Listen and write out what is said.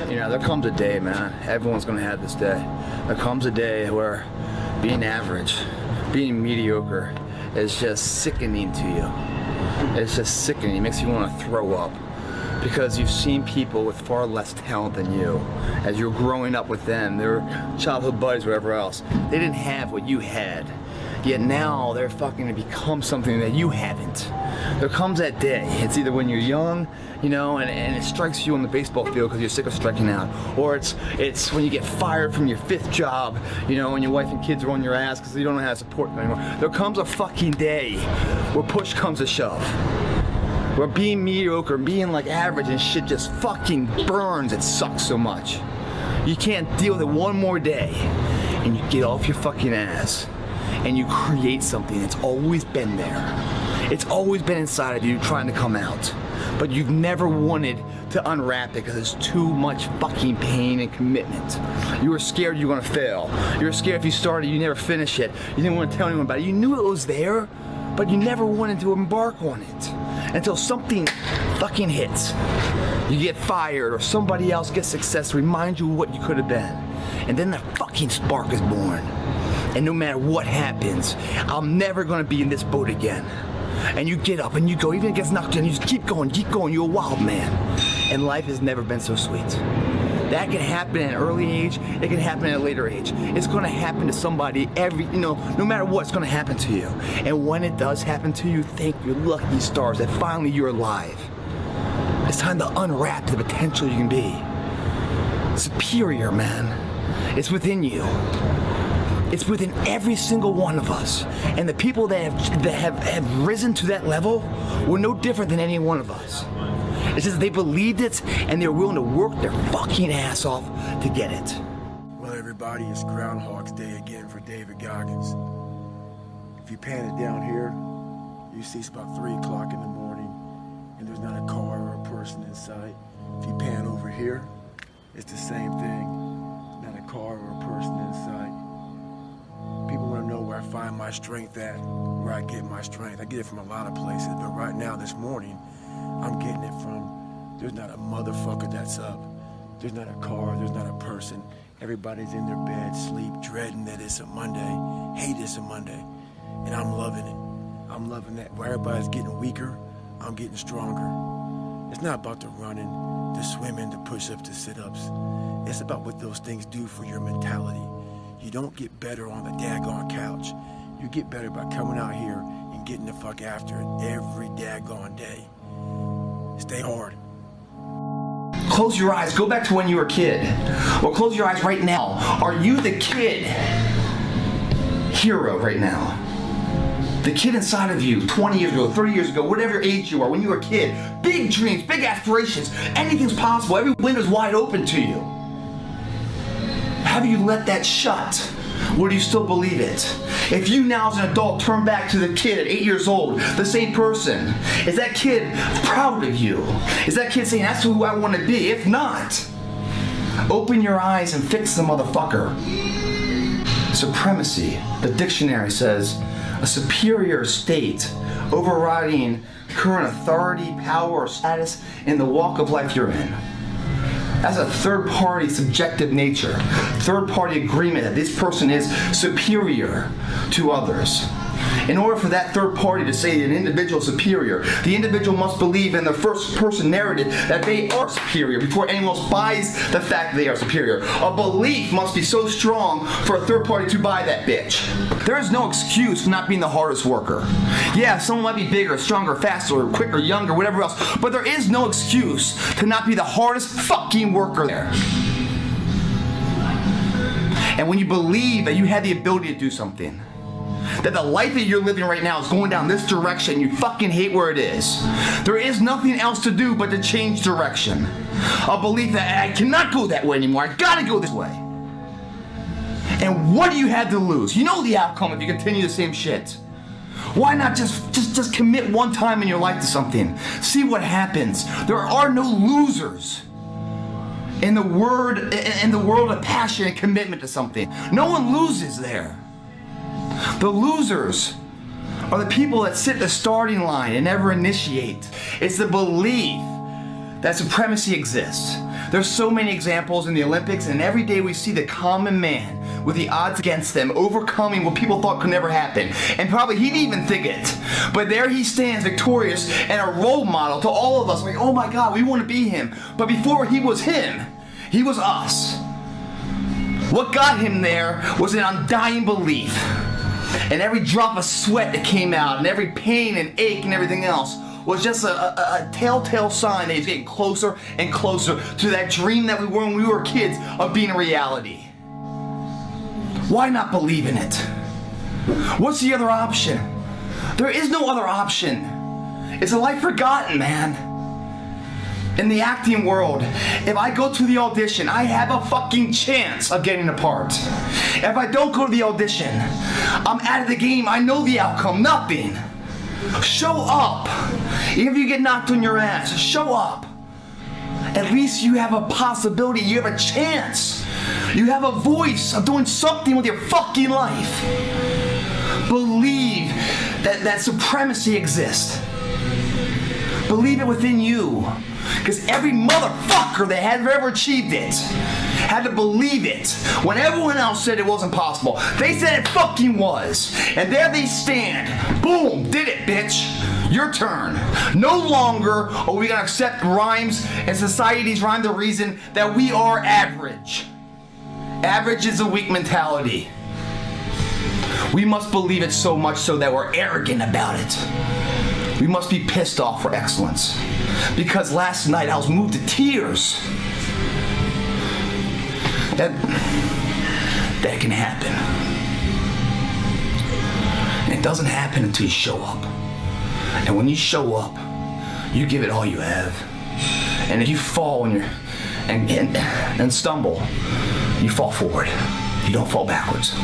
You know, there comes a day, man. Everyone's gonna have this day. There comes a day where being average, being mediocre is just sickening to you. It's just sickening. It makes you want to throw up. Because you've seen people with far less talent than you. As you're growing up with them, their childhood buddies, whatever else, they didn't have what you had. Yet now they're fucking to become something that you haven't. There comes that day. It's either when you're young, you know, and it strikes you on the baseball field because you're sick of striking out, or it's when you get fired from your 5th job, you know, and your wife and kids are on your ass because you don't know how to support them anymore. There comes a fucking day where push comes to shove. Where being mediocre, being like average and shit just fucking burns. It sucks so much. You can't deal with it one more day, and you get off your fucking ass and you create something that's always been there. It's always been inside of you trying to come out, but you've never wanted to unwrap it because it's too much fucking pain and commitment. You were scared you were gonna fail. You were scared if you started, you never finish it. You didn't want to tell anyone about it. You knew it was there, but you never wanted to embark on it until something fucking hits. You get fired or somebody else gets success, remind you of what you could have been. And then the fucking spark is born. And no matter what happens, I'm never gonna be in this boat again. And you get up and you go, even if it gets knocked down, you just keep going, you're a wild man. And life has never been so sweet. That can happen at an early age, it can happen at a later age. It's gonna happen to somebody no matter what, it's gonna happen to you. And when it does happen to you, thank your lucky stars that finally you're alive. It's time to unwrap the potential you can be. Superior, man. It's within you. It's within every single one of us. And the people that have risen to that level were no different than any one of us. It's just they believed it and they're willing to work their fucking ass off to get it. Well, everybody, it's Groundhog's Day again for David Goggins. If you pan it down here, you see it's about 3 o'clock in the morning and there's not a car or a person in sight. If you pan over here, it's the same thing. Not a car or a person in sight. People want to know where I find my strength at, where I get my strength. I get it from a lot of places, but right now, this morning, I'm getting it from, there's not a motherfucker that's up. There's not a car, there's not a person. Everybody's in their bed, sleep, dreading that it's a Monday, hate it's a Monday. And I'm loving it. I'm loving that. Where everybody's getting weaker, I'm getting stronger. It's not about the running, the swimming, the push-ups, the sit-ups. It's about what those things do for your mentality. You don't get better on the daggone couch. You get better by coming out here and getting the fuck after it every daggone day. Stay hard. Close your eyes, go back to when you were a kid. Or close your eyes right now. Are you the kid hero right now? The kid inside of you, 20 years ago, 30 years ago, whatever age you are, when you were a kid, big dreams, big aspirations, anything's possible, every window's wide open to you. Have you let that shut? Or do you still believe it? If you now as an adult turn back to the kid at 8 years old, the same person, is that kid proud of you? Is that kid saying, that's who I want to be? If not, open your eyes and fix the motherfucker. Supremacy, the dictionary says, a superior state overriding current authority, power, or status in the walk of life you're in. That's a third-party subjective nature, third-party agreement that this person is superior to others. In order for that third party to say an individual is superior, the individual must believe in the first-person narrative that they are superior before anyone else buys the fact that they are superior. A belief must be so strong for a third party to buy that bitch. There is no excuse for not being the hardest worker. Yeah, someone might be bigger, stronger, faster, quicker, younger, whatever else, but there is no excuse to not be the hardest fucking worker there. And when you believe that you have the ability to do something, that the life that you're living right now is going down this direction, you fucking hate where it is. There is nothing else to do but to change direction. A belief that I cannot go that way anymore, I gotta go this way. And what do you have to lose? You know the outcome if you continue the same shit. Why not just commit one time in your life to something? See what happens. There are no losers in the world of passion and commitment to something. No one loses there. The losers are the people that sit at the starting line and never initiate. It's the belief that supremacy exists. There's so many examples in the Olympics, and every day we see the common man with the odds against them overcoming what people thought could never happen. And probably he didn't even think it. But there he stands victorious and a role model to all of us. Like, oh my God, we want to be him. But before he was him, he was us. What got him there was an undying belief. And every drop of sweat that came out, and every pain and ache and everything else was just a telltale sign that he's getting closer and closer to that dream that we were when we were kids of being a reality. Why not believe in it? What's the other option? There is no other option. It's a life forgotten, man. In the acting world, if I go to the audition, I have a fucking chance of getting a part. If I don't go to the audition, I'm out of the game. I know the outcome, nothing. Show up. Even if you get knocked on your ass, show up. At least you have a possibility, you have a chance. You have a voice of doing something with your fucking life. Believe that supremacy exists. Believe it within you. Because every motherfucker that had ever achieved it had to believe it when everyone else said it wasn't possible. They said it fucking was. And there they stand. Boom, did it, bitch. Your turn. No longer are we going to accept rhymes and society's rhyme the reason that we are average. Average is a weak mentality. We must believe it so much so that we're arrogant about it. We must be pissed off for excellence. Because last night I was moved to tears. That can happen. And it doesn't happen until you show up. And when you show up, you give it all you have. And if you fall and stumble, you fall forward. You don't fall backwards.